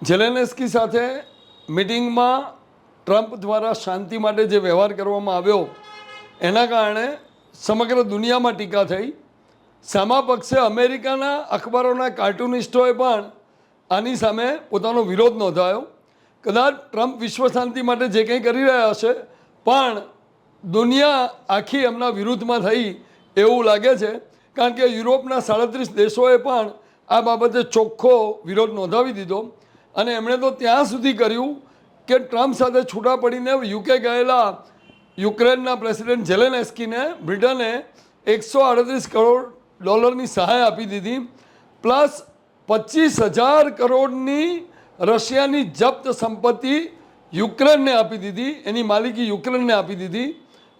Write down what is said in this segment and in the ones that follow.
Zelensky સાથે મિટિંગમાં Trump દ્વારા શાંતિ માટે જે વ્યવહાર કરવામાં આવ્યો એના કારણે સમગ્ર દુનિયામાં ટીકા થઈ. સામા પક્ષે અમેરિકાના અખબારોના કાર્ટુનિસ્ટોએ પણ આની સામે પોતાનો વિરોધ નોંધાયો. કદાચ ટ્રમ્પ વિશ્વ શાંતિ માટે જે કંઈ કરી રહ્યા હશે પણ દુનિયા આખી એમના વિરુદ્ધમાં થઈ એવું લાગે છે, કારણ કે યુરોપના 37 દેશોએ પણ આ બાબતે ચોખ્ખો વિરોધ નોંધાવી દીધો. અને એમણે તો ત્યાં સુધી કર્યું કે ટ્રમ્પ સાથે છૂટા પડીને યુકે ગયેલા યુક્રેનના પ્રેસિડેન્ટ ઝેલેન્સ્કીને બ્રિટને $138 કરોડ સહાય આપી દીધી, પ્લસ 25,000 કરોડની રશિયાની જપ્ત સંપત્તિ યુક્રેનને આપી દીધી, એની માલિકી યુક્રેનને આપી દીધી.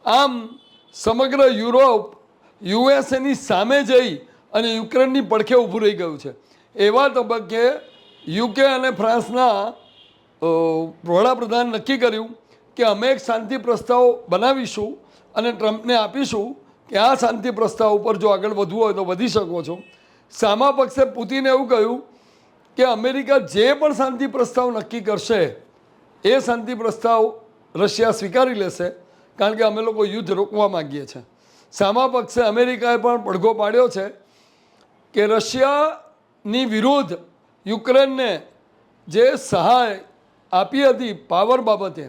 આમ સમગ્ર યુરોપ યુએસએની સામે જઈ અને યુક્રેનની પડખે ઊભું રહી ગયું છે. એવા તબક્કે યુકે અને ફ્રાન્સના વડાપ્રધાન નક્કી કર્યું કે અમે એક શાંતિ પ્રસ્તાવ બનાવીશું અને ટ્રમ્પને આપીશું કે આ શાંતિ પ્રસ્તાવ ઉપર જો આગળ વધવું હોય તો વધી શકો છો. સામા પક્ષે પુતિને એવું કહ્યું કે અમેરિકા જે પણ શાંતિ પ્રસ્તાવ નક્કી કરશે એ શાંતિ પ્રસ્તાવ રશિયા સ્વીકારી લેશે, કારણ કે અમે લોકો યુદ્ધ રોકવા માગીએ છીએ. સામા પક્ષે અમેરિકાએ પણ પડઘો પાડ્યો છે કે રશિયાની વિરુદ્ધ યુક્રેનને જે સહાય આપી હતી પાવર બાબતે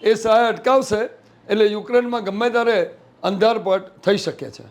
એ સહાય અટકાવશે, એટલે યુક્રેનમાં ગમે ત્યારે અંધારપટ થઈ શકે છે.